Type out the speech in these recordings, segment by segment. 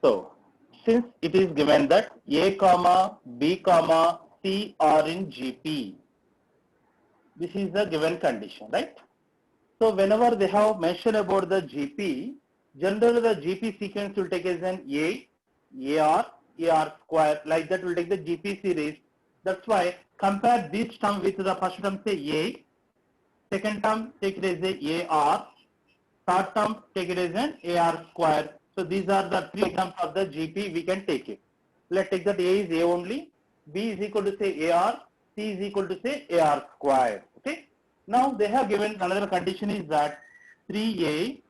So since it is given that A comma B comma C are in GP, this is the given condition, right? So whenever they have mentioned about the GP, generally the GP sequence will take as an A, AR, AR square, like that will take the GP series. That's why compare this term with the first term, say A, second term take it as a AR, third term take it as an AR square. So these are the three terms of the GP, we can take it. Let's take that A is A only, B is equal to say AR, C is equal to say AR square. Okay. Now they have given another condition is that 3A,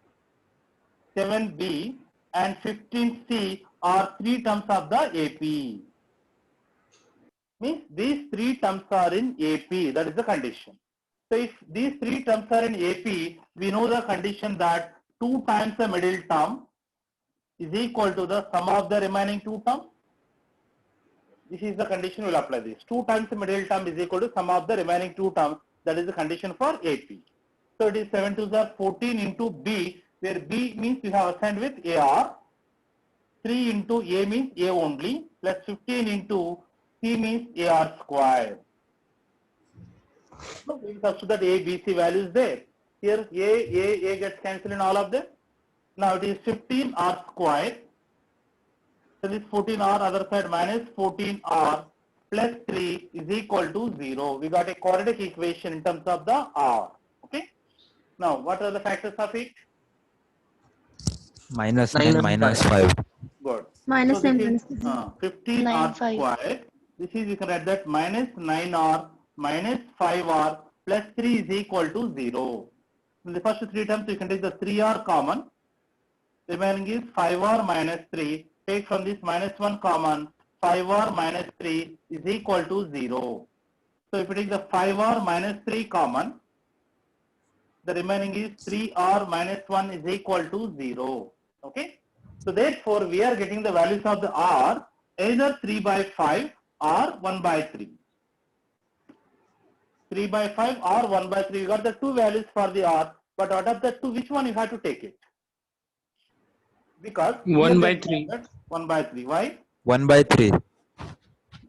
7B and 15C are three terms of the AP. Means these three terms are in AP, that is the condition. So if these three terms are in AP, we know the condition that 2 times the middle term is equal to the sum of the remaining two terms. This is the condition, we'll apply this. 2 times the middle term is equal to sum of the remaining two terms. That is the condition for AP. So it is 7 to the 14 into B, where B means we have assigned with AR. 3 into A means A only, plus 15 into C means AR square. So we substitute that A, B, C values there. Here A gets cancelled in all of them. Now it is 15 R square. So this 14 R other side minus 14 R plus 3 is equal to 0. We got a quadratic equation in terms of the R. Okay. Now what are the factors of it? Minus 9 minus 5. Good. Minus So 9 this minus is 15 9, R 5. square. This is, you can write that minus 9 R minus 5 R plus 3 is equal to 0. In the first three terms, you can take the 3 R common. Remaining is 5 R minus 3. Take from this minus 1 common. 5 R minus 3 is equal to 0. So if you take the 5 R minus 3 common, the remaining is 3 R minus 1 is equal to 0. Okay. So therefore, we are getting the values of the R either 3 by 5 or 1 by 3. 3 by 5 or 1 by 3. We got the two values for the R, but out of the two, which one you have to take it? Because 1 by 3. 1 by 3. Why? 1 by 3.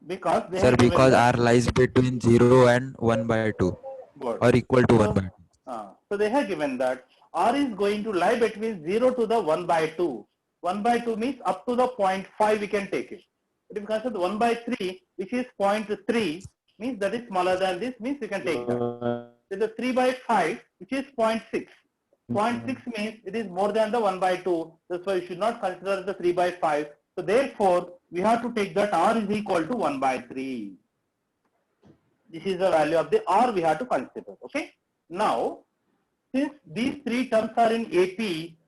Because they Sir, have given because that. R lies between 0 and 1 by 2 Good. or equal to 1 So, by 2. so they have given that R is going to lie between 0 to the 1 by 2. 1 by 2 means up to the 0.5 we can take it. But if you consider 1 by 3, which is 0.3, means that is smaller than this, means you can take that. There is a 3 by 5, which is 0.6. 0.6 means it is more than the 1 by 2. That's why you should not consider the 3 by 5. So therefore, we have to take that R is equal to 1 by 3. This is the value of the R we have to consider. Okay. Now, since these three terms are in AP,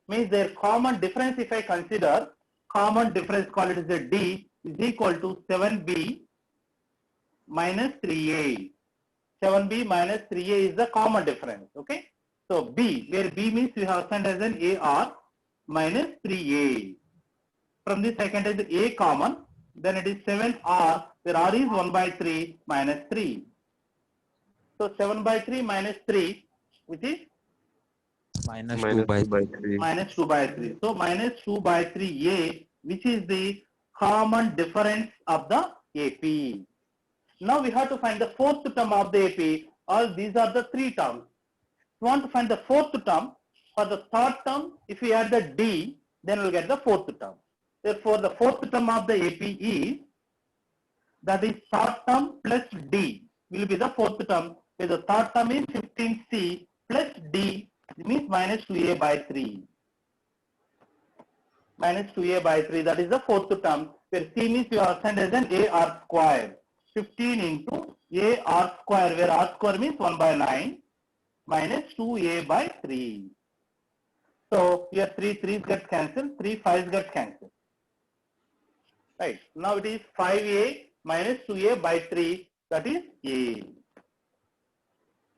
means their common difference, if I consider common difference, call it as a D, is equal to 7B minus 3A. 7B minus 3A is the common difference. Okay. So B, where B means we have sent as an AR minus 3A. From this I can take the A common, then it is 7R, where R is 1 by 3 minus 3. So 7 by 3 minus 3, which is Minus 2 by 3. minus 2 by 3. So minus 2 by 3A, which is the common difference of the AP. Now we have to find the fourth term of the AP. All these are the three terms. We want to find the fourth term. For the third term, if we add the D, then we'll get the fourth term. Therefore, the fourth term of the AP is, that is third term plus D will be the fourth term, where the third term is 15C plus D, means minus 2A by 3. Minus 2A by 3, that is the fourth term, where C means we are assigned as an AR square. 15 into AR square, where R square means 1 by 9 minus 2A by 3. So here 3 3's get cancelled, 3 5's get cancelled. Right. Now it is 5A minus 2A by 3, that is A.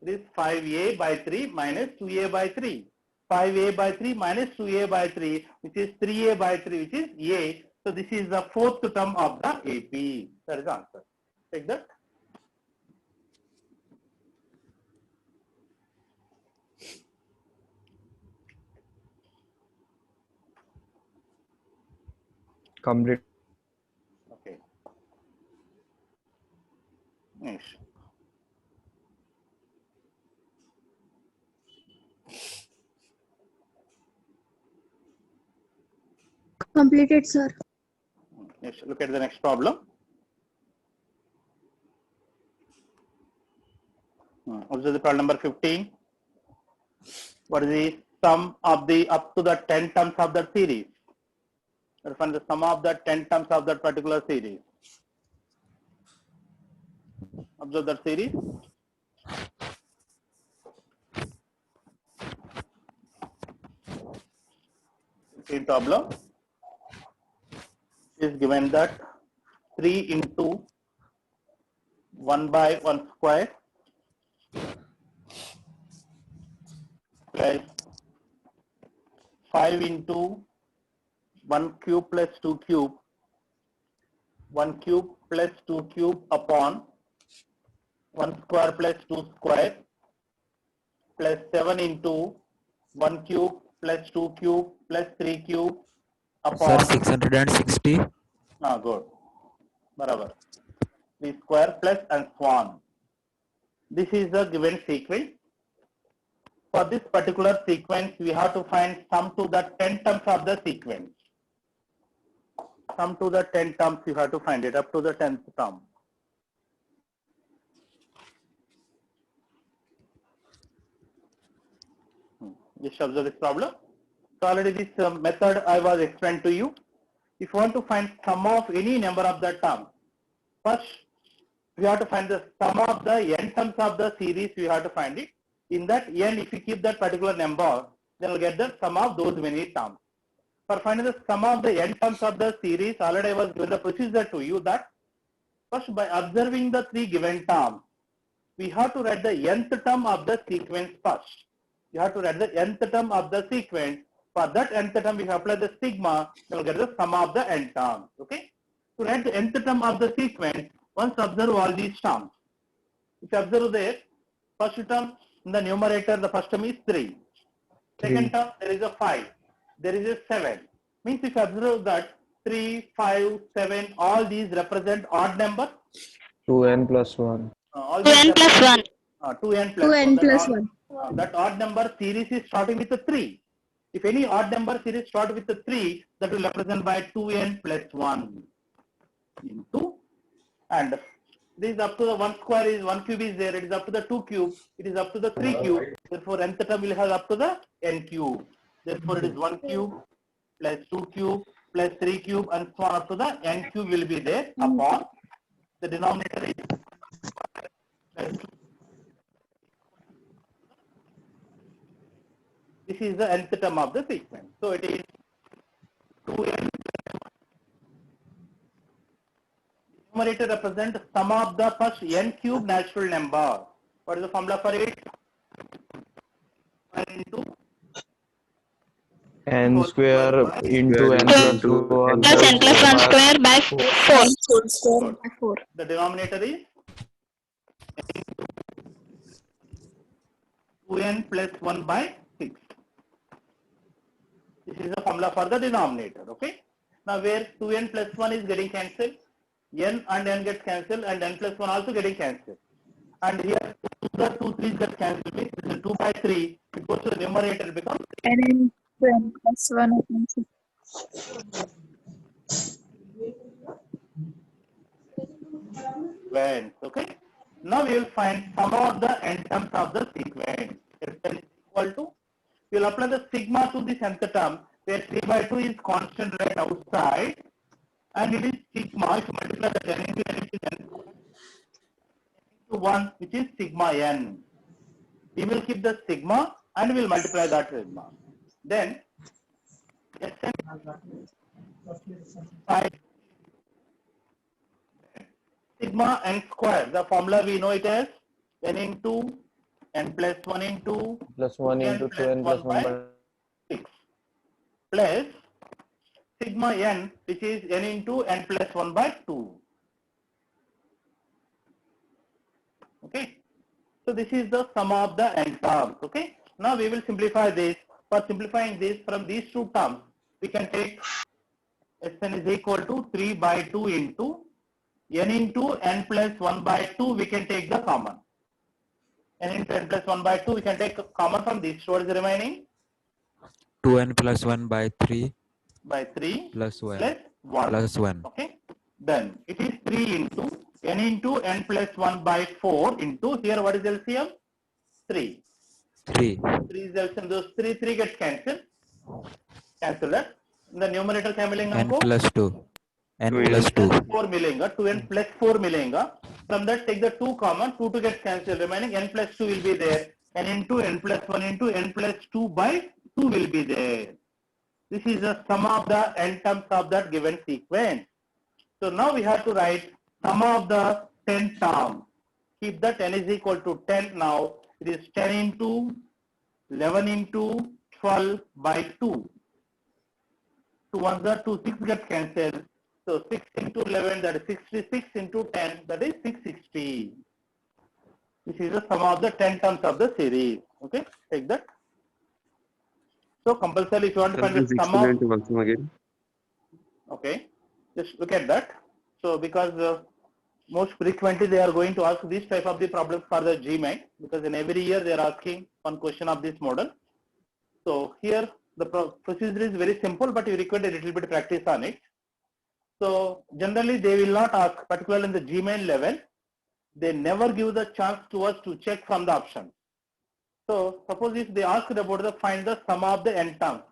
It is 5A by 3 minus 2A by 3. 5A by 3 minus 2A by 3, which is 3A by 3, which is A. So this is the fourth term of the AP. That is the answer. Take that. Complete. Okay. Yes. Completed, sir. Yes. Look at the next problem. Observe the problem number 15. What is the sum of the up to the 10 terms of that series? Find the sum of the 10 terms of that particular series. Observe that series. In problem is given that 3 into 1 by 1 square plus 5 into 1 cube plus 2 cube, 1 cube plus 2 cube upon 1 square plus 2 square plus 7 into 1 cube plus 2 cube plus 3 cube Sir, upon 660. good. Barabar. 3 square plus and so on. This is the given sequence. For this particular sequence, we have to find sum to the 10 terms of the sequence. Sum to the 10 terms, you have to find it up to the 10th term. Just observe this problem. So already this method I was explained to you. If you want to find sum of any number of the terms, first we have to find the sum of the n terms of the series. We have to find it. In that n, if you keep that particular number, then we'll get the sum of those many terms. For finding the sum of the n terms of the series, already I was given the procedure to you that first by observing the 3 given terms, we have to write the nth term of the sequence first. You have to write the nth term of the sequence. For that nth term, we apply the sigma, then we'll get the sum of the n terms. Okay. To write the nth term of the sequence, once observe all these terms. If you observe there, first term in the numerator, the first term is 3. Second term, there is a 5. There is a 7. Means if you observe that 3, 5, 7, all these represent odd number. 2n plus 1. 2n plus 1. 2n plus 2n 1. plus 1. That odd number series is starting with a 3. If any odd number series start with a 3, that will represent by 2n plus 1 into, and this is up to the 1 square is 1 cube is there, it is up to the 2 cube, it is up to the 3 cube, therefore nth term will have up to the n cube. Therefore it is 1 cube plus 2 cube plus 3 cube and so on up to the n cube will be there upon the denominator is plus 2. This is the nth term of the sequence. So it is 2n. Numerator represents sum of the first n cube natural number. What is the formula for it? 1 into n square into n plus 1 Plus n plus 1 square by 4. Good. The denominator is 2n plus 1 by 6. This is the formula for the denominator. Okay. Now where 2n plus 1 is getting cancelled, n and n gets cancelled and n plus 1 also getting cancelled. And here the 2 3's get cancelled. Means this is 2 by 3. It goes to the numerator becomes n plus 1. sequence. Okay. Now we will find sum of the n terms of the sequence. Is equal to, we will apply the sigma to this nth term where 3 by 2 is constant right outside and it is sigma. If you multiply the n into n, it is n into 1 which is sigma n. We will keep the sigma and we will multiply that sigma. Then Sn sigma n square, the formula we know it as n into n plus 1 into plus 1 into 2n plus 1 by 6 plus sigma n which is n into n plus 1 by 2. Okay. So this is the sum of the n terms. Okay. Now we will simplify this. For simplifying this from these two terms, we can take Sn is equal to 3 by 2 into n into n plus 1 by 2. We can take the common. N into n plus 1 by 2. We can take common from these. What is remaining? 2n plus 1 by 3 By 3 plus 1 plus 1. plus 1. Okay. Then it is 3 into n plus 1 by 4 into here what is LCM? 3. 3 3 is LCM. Those 3 gets cancelled. Cancel that. In the numerator क्या मिलेगा n हमको? plus 2 n 2n plus 2 4 मिलेगा. 2n plus 4 मिलेगा. From that take the 2 common. 2 gets cancelled. Remaining n plus 2 will be there. n into n plus 1 into n plus 2 by 2 will be there. This is the sum of the n terms of that given sequence. So now we have to write sum of the 10 terms. Keep that n is equal to 10 now. It is 10 into 11 into 12 by 2. 2 1 the 2 6 get cancelled. So 6 into 11 that is 66 into 10 that is 660. This is the sum of the 10 terms of the series. Okay, take that. So compulsory if you want to find the sum of okay, just look at that. So because most frequently they are going to ask this type of the problems for the GMAT because in every year they are asking one question of this model. So here the procedure is very simple, but you require a little bit of practice on it. So generally they will not ask, particularly in the GMAT level, they never give the chance to us to check from the option. So suppose if they ask about the find the sum of the n terms,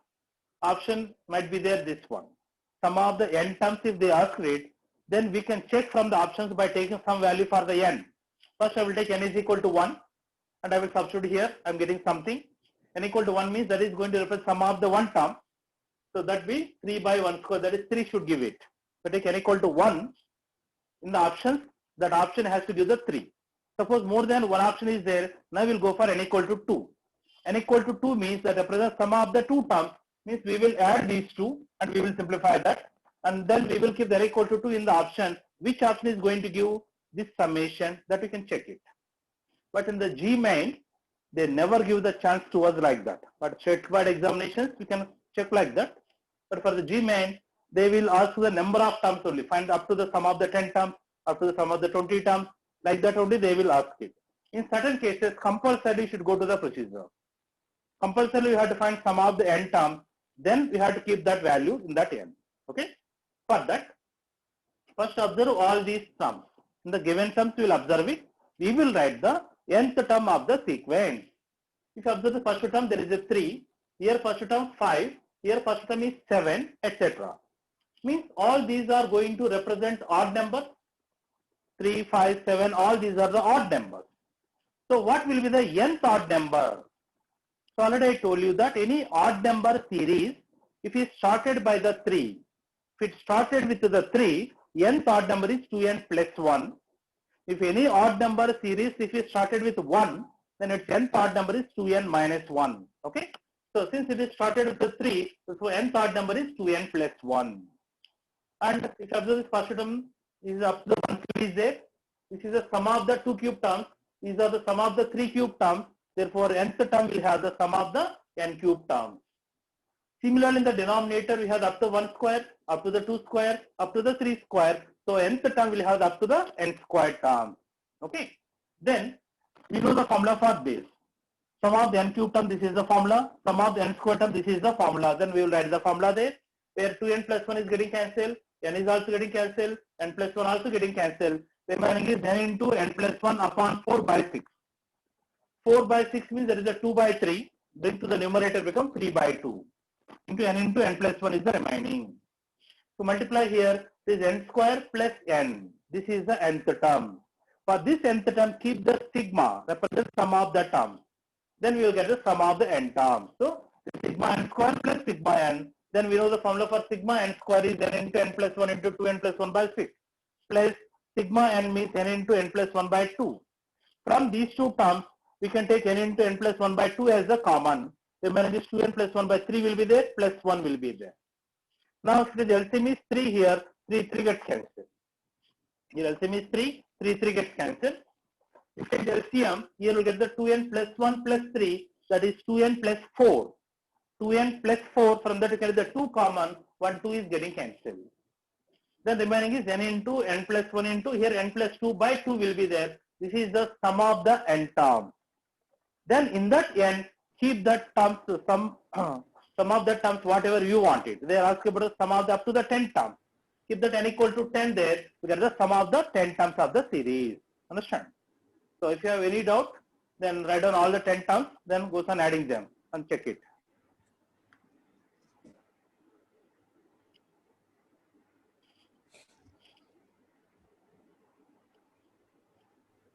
option might be there this one. Sum of the n terms if they ask it, then we can check from the options by taking some value for the n. First I will take n is equal to 1 and I will substitute here. I am getting something. N equal to 1 means that is going to represent sum of the one term. So that be 3 by 1 square, that is 3 should give it. So take n equal to 1 in the options, that option has to give the 3. Suppose more than one option is there, now we will go for n equal to 2. N equal to 2 means that represents sum of the two terms, means we will add these two and we will simplify that. And then we will keep the n equal to 2 in the option. Which option is going to give this summation, that we can check it. But in the GMAT, they never give the chance to us like that. But straightforward examinations, we can check like that. But for the GMAT, they will ask the number of terms only. Find up to the sum of the 10 terms, up to the sum of the 20 terms. Like that only they will ask it. In certain cases, compulsory should go to the procedure. Compulsory you have to find sum of the n terms. Then we have to keep that value in that n. Okay. For that, first observe all these terms. In the given terms, we will observe it. We will write the nth term of the sequence. If you observe the first term, there is a 3. Here first term 5. Here first term is 7, etc. Means all these are going to represent odd numbers. 3, 5, 7, all these are the odd numbers. So what will be the nth odd number? So already I told you that any odd number series, if it started by the 3, if it started with the 3, nth odd number is 2n plus 1. If any odd number series, if it started with 1, then its nth odd number is 2n minus 1. Okay. So since it is started with the 3, so nth odd number is 2n plus 1. And if you observe this first term is up to the 1 cube is there. This is the sum of the 2 cube terms. These are the sum of the 3 cube terms. Therefore, nth term will have the sum of the n cube terms. Similarly, in the denominator, we have up to 1 square, up to the 2 square, up to the 3 square. So nth term will have up to the n square term. Okay. Then we know the formula for this. Sum of the n cube term, this is the formula. Sum of the n square term, this is the formula. Then we will write the formula there. Where 2n plus 1 is getting cancelled, n is also getting cancelled, n plus 1 also getting cancelled. Remaining is n into n plus 1 upon 4 by 6. 4 by 6 means there is a 2 by 3. Bring to the numerator become 3 by 2. Into n plus 1 is the remaining. To multiply here, this n square plus n. This is the nth term. For this nth term, keep the sigma, represent sum of the terms. Then we will get the sum of the n terms. So sigma n square plus sigma n. Then we know the formula for sigma n square is n into n plus 1 into 2n plus 1 by 6. Plus sigma n means n into n plus 1 by 2. From these two terms, we can take n into n plus 1 by 2 as the common. Remember this 2n plus 1 by 3 will be there, plus 1 will be there. Now if the LCM is 3 here, 3 gets cancelled. Here LCM is 3 gets cancelled. If it is LCM, here we get the 2n plus 1 plus 3, that is 2n plus 4. 2n plus 4, from that you carry the 2 common, 1, 2 is getting cancelled. Then remaining is n into n plus 1 into, here n plus 2 by 2 will be there. This is the sum of the n terms. Then in that n, keep that terms, sum of the terms whatever you want it. They are asking about the sum of the up to the 10 terms. Keep that n equal to 10 there, we get the sum of the 10 terms of the series. Understand? So if you have any doubt, then write down all the 10 terms, then goes on adding them and check it.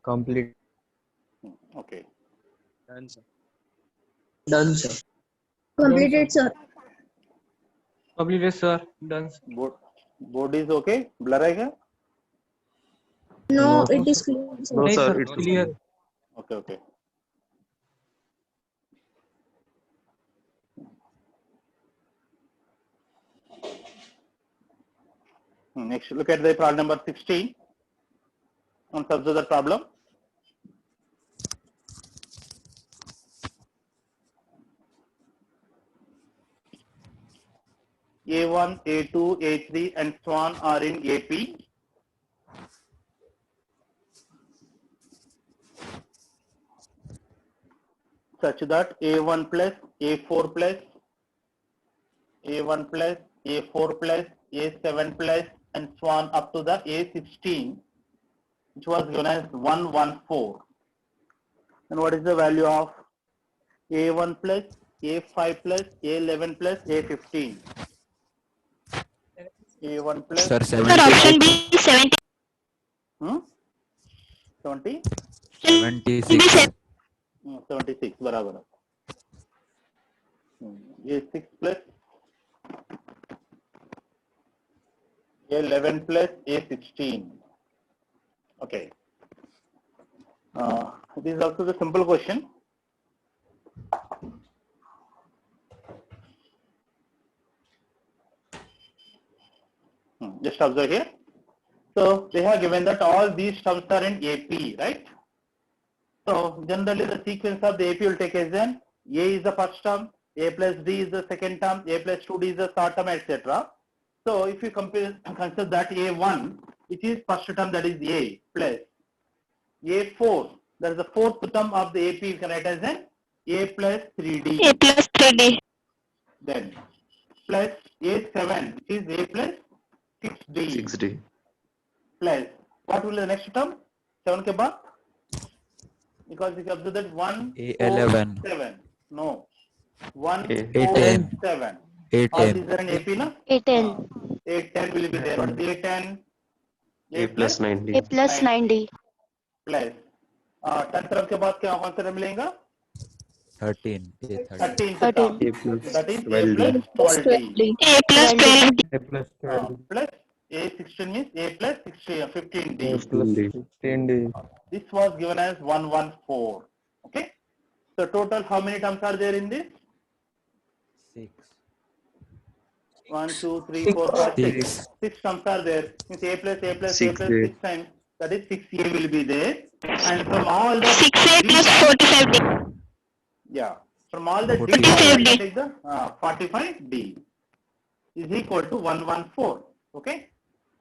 Complete. Okay. Done, sir. Done, sir. Completed, sir. Completed, sir. Done. Sir. Board is okay? Blur hai kya? No, No, it is clear, sir. No, Nahi, sir. sir, It's clear. Okay, okay. Next, look at the problem number 16. And observe the problem. A1, A2, A3 and so on are in AP. Such that A1 plus A4 plus A1 plus A4 plus A7 plus and so on up to the A16, which was given as 114. And what is the value of A1 plus A5 plus A11 plus A15? A1 plus Sir, Sir, option 76. B 70. 70? 76. 76 बराबर A6 plus A11 plus A16. Okay. This is also the simple question. Just observe here. So they have given that all these terms are in AP, right? So generally the sequence of the AP will take as then A is the first term, A plus D is the second term, A plus 2D is the third term, etc. So if you consider that A1, which is first term, that is A, plus A4, that is the fourth term of the AP, you can write as then A plus 3D. A plus 3D. Then plus A7, which is A plus 6D. 6D. Plus, what will be the next term? 7 ke baad? Because if you observe that 1, A11. 4, 7. No. 1, A10. 4, 7. All A10. these are in AP, na? A10. A10 will be there. What is A10? A plus 90. A plus 90. Plus. 10 तरफ के बाद क्या कौन सा term मिलेगा? 13. A13. 13th 13. term. A plus That is A 12D. plus 12D. A plus 12D. A plus 12. Plus A16 means A plus 16, 15D. A plus 16D. This was given as 114. Okay. So total how many terms are there in this? 6. 1, 2, 3, 4, 5, 6. 6. 6 terms are there. Means A plus A plus A 6 plus A. 6 times. That is 6A will be there. And from all the 6A plus 45D. yeah, from all the D 45D. you take the 45D is equal to 114. Okay.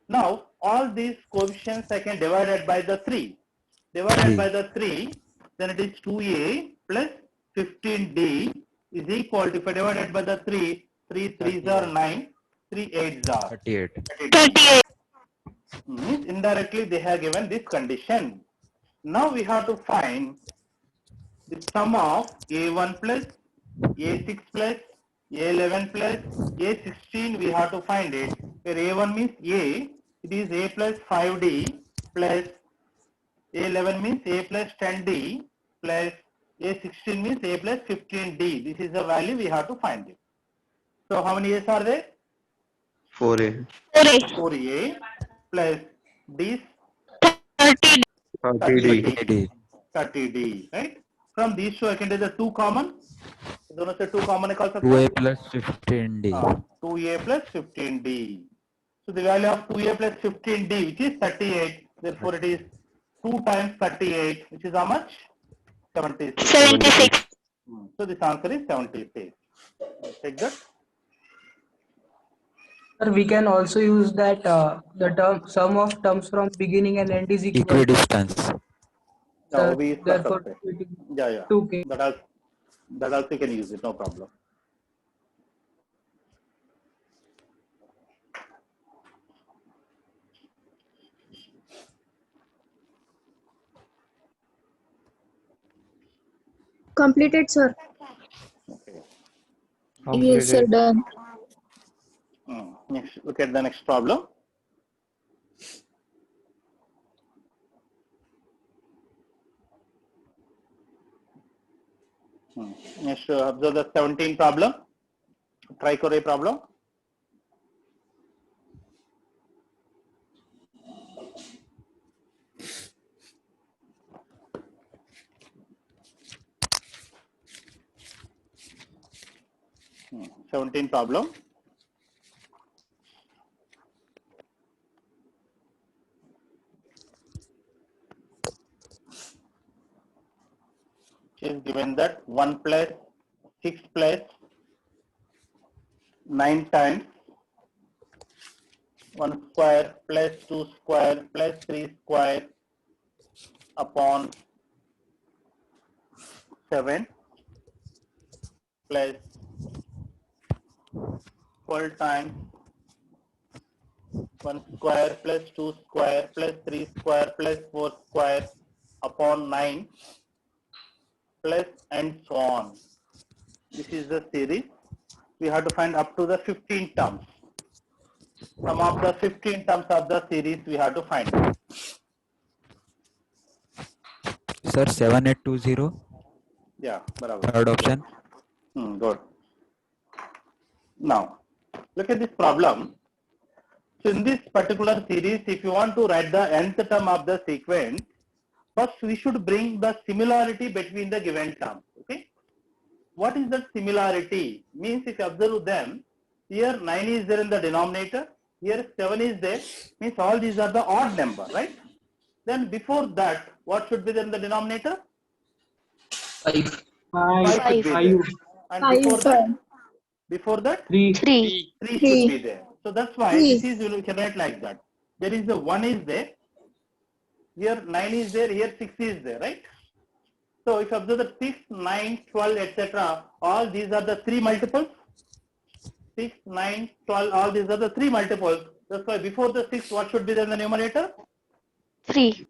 Now all these coefficients I can divide it by the 3. Divided 3. by the 3, then it is 2A plus 15D is equal to, if I divide it by the 3, 3 3s are 9, 3 8s are 38. 38. Means indirectly they have given this condition. Now we have to find the sum of A1 plus A6 plus A11 plus A16. We have to find it. Where A1 means A, it is A plus 5D plus A11 means A plus 10D plus A16 means A plus 15D. This is the value we have to find it. So how many A's are there? 4A. 4A. 4A plus D's 30D. 30D. D. 30D, right? From these two I can take the 2 common. दोनों से 2 common निकाल सकते 2A हैं? plus 15D. 2A plus 15D. So the value of 2A plus 15D, which is 38. Therefore it is 2 times 38, which is how much? 76. 76. So this answer is 76. Take that. Sir, we can also use that the term sum of terms from beginning and end is equal to, Equidistance. No, sir, we use therefore सकते. it is Yeah. 2k. That also you can use it, no problem. Completed, sir. Okay. Yes, sir. Completed. Done. Next, look at the next problem. Next, observe the 17 problem. Trichore problem. Hmm, 17 problem. Is given that 1 plus 6 plus 9 times 1 square plus 2 square plus 3 square upon 7 plus 12 times 1 square plus 2 square plus 3 square plus 4 square upon 9 plus and so on. This is the series. We have to find up to the 15 terms. Some of the 15 terms of the series we have to find out. Sir, 7820. Yeah, barabar. Third option. Good. Now, look at this problem. So in this particular series, if you want to write the nth term of the sequence, first we should bring the similarity between the given terms. Okay. What is that similarity? Means if you observe them, here 9 is there in the denominator, here 7 is there, means all these are the odd number, right? Then before that, what should be there in the denominator? 5. 5 should be there. And before that, 3. 3. 3 should be there. So that's why this is, you can write like that. There is a 1 is there, here 9 is there, here 6 is there, right? So if you observe the 6, 9, 12, etc., all these are the 3 multiples. 6, 9, 12, all these are the 3 multiples. That's why before the 6, what should be there in the numerator? 3.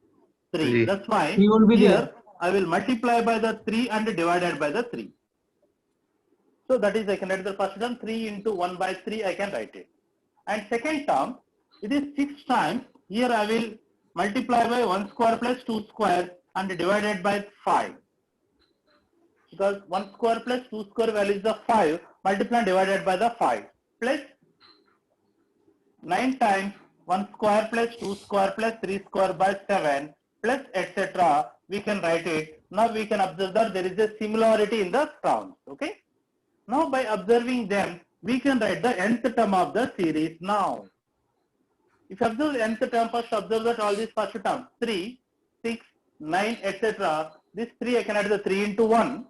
3. That's why 3 will be here there. I will multiply by the 3 and divided by the 3. So that is, I can write the first term 3 into 1 by 3, I can write it. And second term, it is 6 times. Here I will multiply by 1 square plus 2 square and divided by 5. Because 1 square plus 2 square value is the 5, multiply and divided by the 5. Plus 9 times 1 square plus 2 square plus 3 square by 7 plus etc. We can write it. Now we can observe that there is a similarity in the terms. Okay. Now by observing them, we can write the nth term of the series now. If you observe the nth term, first observe that all these first terms 3, 6, 9, etc. This 3 I can add the 3 into 1.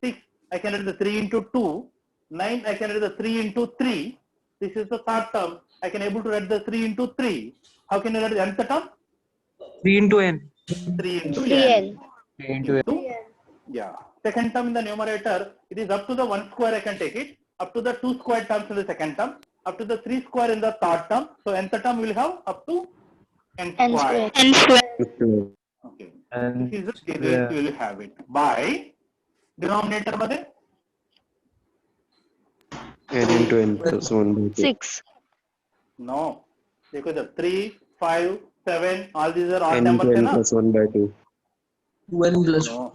6 I can add the 3 into 2. 9 I can add the 3 into 3. This is the third term. I can able to write the 3 into 3. How can you write the nth term? 3 into n. 3 into 3n. 3 into n. Yeah. Second term in the numerator, it is up to the 1 square I can take it. Up to the 2 square terms in the second term. Up to the 3 square in the third term. So nth term will have up to n N square. square. N square. Okay. And This is the series you will have it. By denominator मध्ये n into n plus 1 by 2. 6. no. देखो the 3, 5, 7 all these are odd n numbers into है n ना? plus 1 by 2. 2n plus No.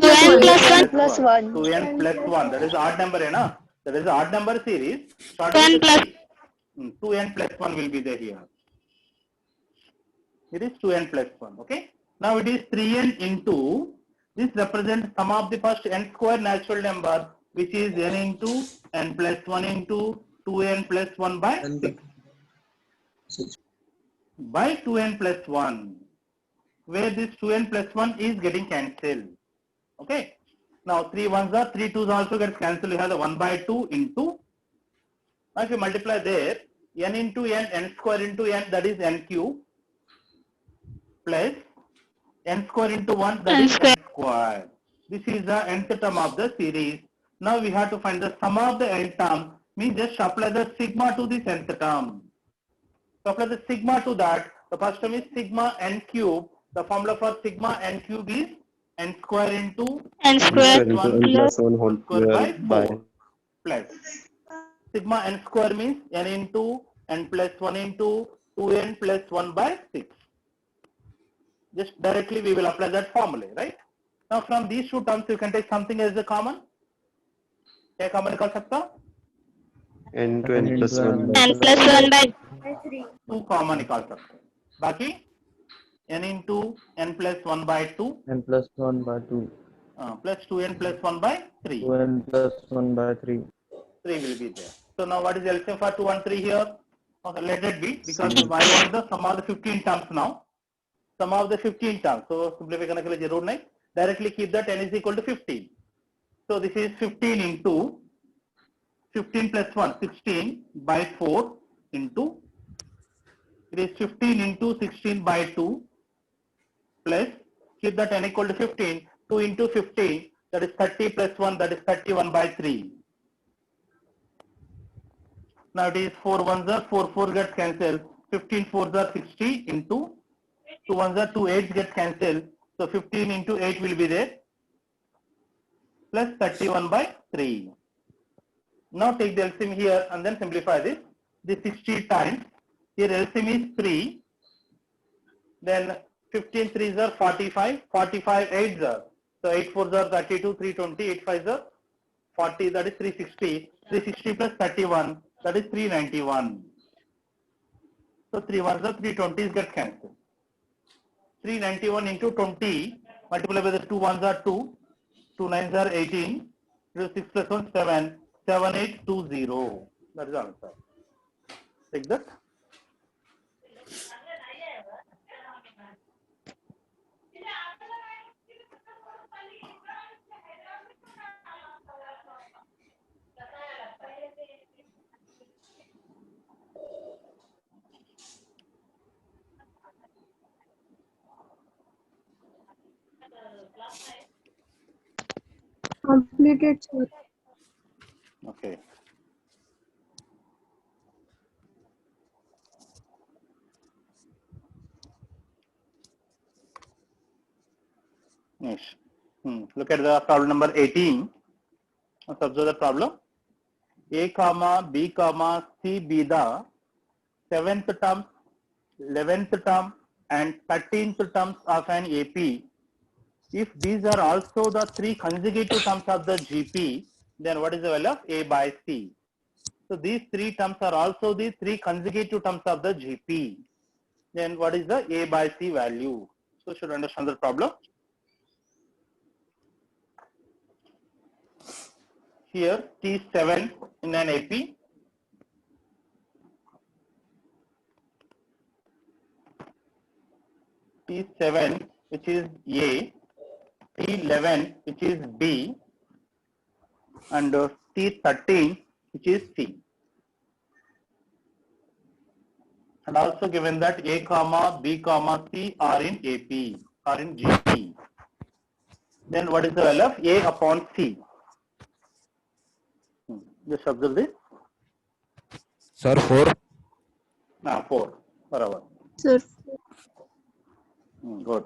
2n plus 1. 2n plus 1. That is odd number है ना? That is odd number series. Start 10 with the plus 3. 2n plus 1 will be there here. It is 2n plus 1. Okay. Now it is 3n into, this represents sum of the first n square natural number, which is n into n plus 1 into 2n plus 1 by 6. By 2n plus 1, where this 2n plus 1 is getting cancelled. Okay. Now 3 ones are 3 twos also gets cancelled. You have the 1 by 2 into. Now if you multiply there, n into n square into n, that is n cube, plus n square into 1, that N is square. n square. This is the nth term of the series. Now we have to find the sum of the n term, means just apply the sigma to this nth term. So apply the sigma to that. The first term is sigma n cube. The formula for sigma n cube is n square into N N square square into n plus 1 whole square by square 4 plus sigma n square means n into n plus 1 into 2n plus 1 by 6. Just directly we will apply that formula, right? Now from these two terms you can take something as a common. क्या common निकाल सकता? n to n plus 1 by N plus 1 by 2 common निकाल सकते हैं. बाकी n into n plus 1 by 2 n plus 1 by 2. plus 2n plus 1 by 3. 2n plus 1 by 3. 3 will be there. So now what is the LCM for 2 and 3 here? Okay, let it be, because I want the sum of the 15 terms now. Sum of the 15 terms. So simplify करने के लिए जरूर नहीं. Directly keep that n is equal to 15. So this is 15 into 15 plus 1, 16 by 4 into, it is 15 into 16 by 2 plus, keep that n equal to 15, 2 into 15, that is 30 plus 1, that is 31 by 3. Now it is 4 ones are 4 4 gets cancelled. 15 fours are 60 into 2 ones are 2 8 gets cancelled. So 15 into 8 will be there plus 31 by 3. Now take the LCM here and then simplify this. This 60 times. Here LCM is 3. Then 15 threes are 45. 45 8s are. So 8 fours are 32. 320. 8 fives are 40. That is 360. 360 plus 31. That is 391. So 3 ones are 320s get cancelled. 391 into 20 multiplied by the 2 ones are 2. 2 nines are 18. 6 plus 1 7. 7820. That is the answer. Take that. Completed, sir. Okay. Yes. Look at the problem number 18. Let's observe the problem. A comma B comma C be the 7th term, 11th term and 13th terms of an AP. If these are also the 3 consecutive terms of the GP, then what is the value of A by C? So these 3 terms are also the 3 consecutive terms of the GP. Then what is the A by C value? So should understand the problem. Here T7 in an AP. T7 which is A, T11 which is B, and T13 which is C. And also given that A comma B comma C are in AP, are in GP. Then what is the value of A upon C? Just observe this. Sir, 4. 4. Barabar. Sir. Good.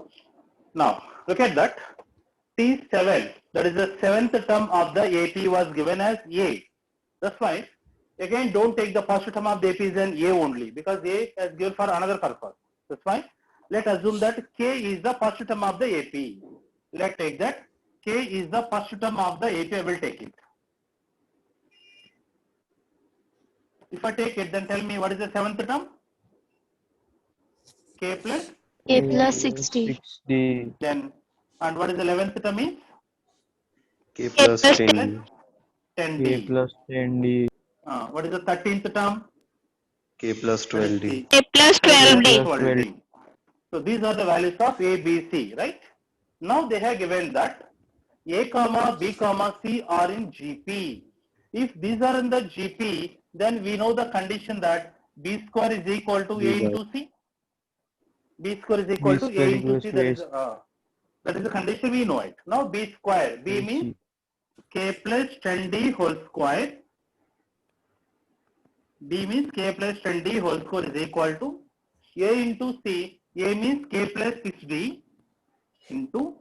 Now look at that. T7, that is the 7th term of the AP was given as A. That's why again don't take the first term of the AP as an A only, because A is given for another purpose. That's why let's assume that K is the first term of the AP. Let's take that K is the first term of the AP. I will take it. If I take it, then tell me what is the 7th term? K plus A plus 60. 60. Then, and what is the 11th term is? K plus plus 10. 10D. K plus 10D. What is the 13th term? K plus 12D. A plus 12D. 12D. So these are the values of A, B, C, right? Now they have given that A comma B comma C are in GP. If these are in the GP, then we know the condition that B square is equal to A B into C. B square is equal to A square into equals C. to That is the condition we know it. Now B square. B means K plus 10D whole square. D means K plus 10D whole square is equal to A into C. A means K plus 6D into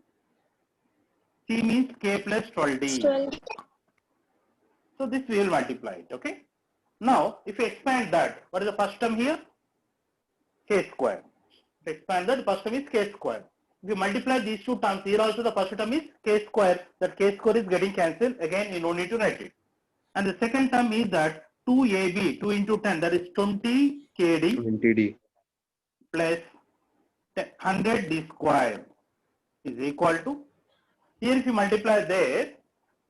C means K plus 12D. 12. So this we will multiply it, okay? Now, if you expand that, what is the first term here? K square. If you expand that, the first term is K square. If you multiply these two terms, here also the first term is K square. That K square is getting cancelled. Again, you don't need to write it. And the second term is that 2AB, 2 into 10, that is 20 KD 20D. plus 100D square is equal to, here if you multiply there,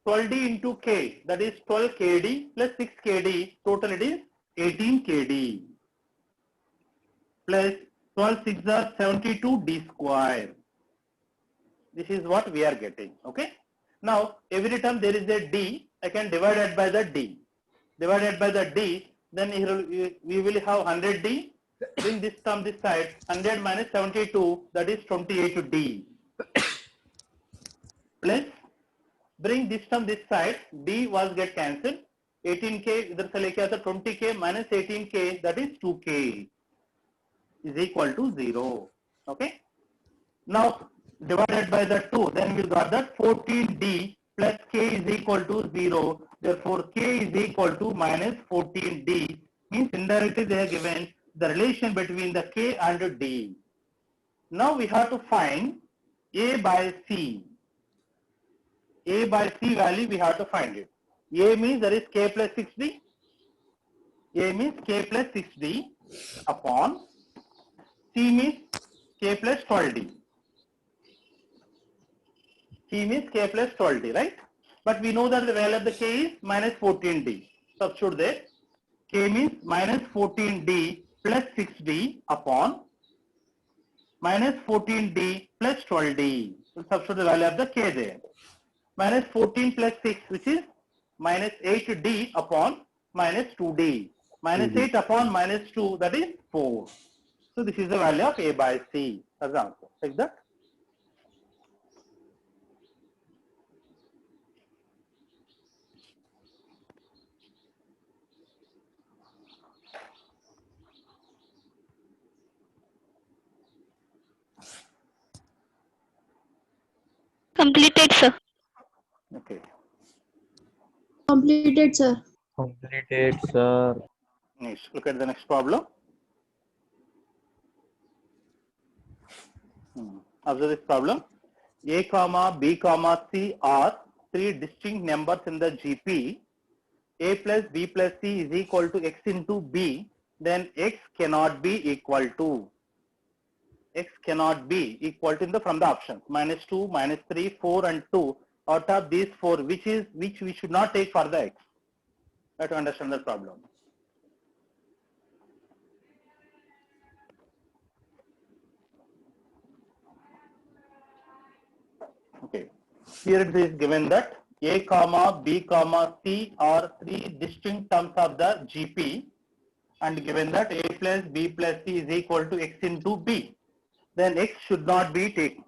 12D into K, that is 12 KD plus 6 KD, total it is 18 KD plus 12 6 are 72 D square. This is what we are getting, okay? Now, every time there is a D, I can divide it by the D. Divided by the D, then here we will have 100D. Bring this term this side, 100 minus 72, that is 28D. Plus, bring this term this side, D was get cancelled. 18K, इधर से लेके आता 20K minus 18K, that is 2K is equal to 0. Okay. Now, divided by the 2, then we got that 14D plus K is equal to 0. Therefore, K is equal to minus 14D. Means indirectly they are given the relation between the K and D. Now we have to find A by C. A by C value we have to find it. A means there is K plus 6D. A means K plus 6D upon C means K plus 12D. C means K plus 12D, right? But we know that the value of the K is minus 14D. Substitute there. K means minus 14D plus 6D upon minus 14D plus 12D. So substitute the value of the K there. Minus 14 plus 6, which is minus 8D upon minus 2D. Minus 8 upon minus 2, that is 4. So this is the value of A by C as the answer. Like that. Completed, sir. Okay. Completed, sir. Completed, sir. Next, look at the next problem. Observe this problem. A comma B comma C are three distinct numbers in the GP. A plus B plus C is equal to X into B. Then X cannot be equal to. X cannot be equal to from the options minus 2, minus 3, 4 and 2. Out of these 4, which we should not take for the X. Try to understand the problem. Okay. Here it is given that A comma B comma C are three distinct terms of the GP, and given that A plus B plus C is equal to X into B. Then X should not be taken.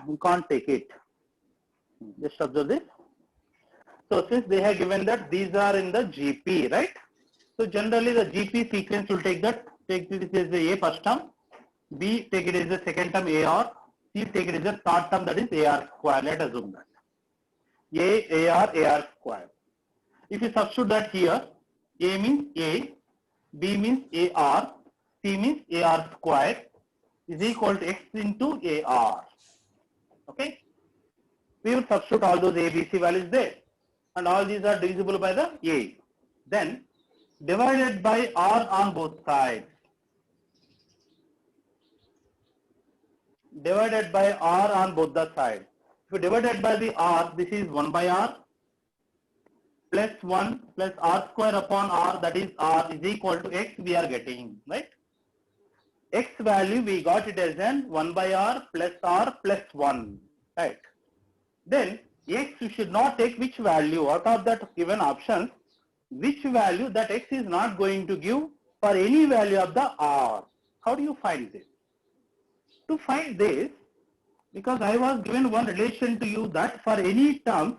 You can't take it. Just observe this. So since they have given that these are in the GP, right? So generally the GP sequence will take that, take this as the A first term, B take it as the second term AR, C take it as the third term, that is AR square. Let us assume that. AR square. If you substitute that here, A means A, B means AR, C means AR square is equal to X into AR. Okay. We will substitute all those A, B, C values there. And all these are divisible by the A. Then divided by R on both sides. Divided by R on both the sides. If you divide it by the R, this is 1 by R plus 1 plus R square upon R, that is R is equal to X we are getting, right? X value we got it as an 1 by R plus 1, right? then x you should not take which value out of that given options, which value that x is not going to give for any value of the r. How do you find this? To find this, because I was given one relation to you that for any term,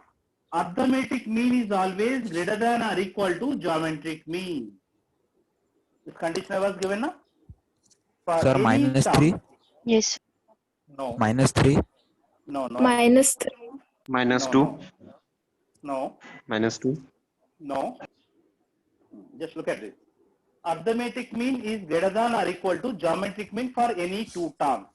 arithmetic mean is always greater than or equal to geometric mean. This condition I was given now? For Sir, any minus term- 3. Yes. No, Minus 3. no, no, Minus 3. Minus no, 2. no, Minus 2. no. Just look at this. Arithmetic mean is greater than or equal to geometric mean for any two terms.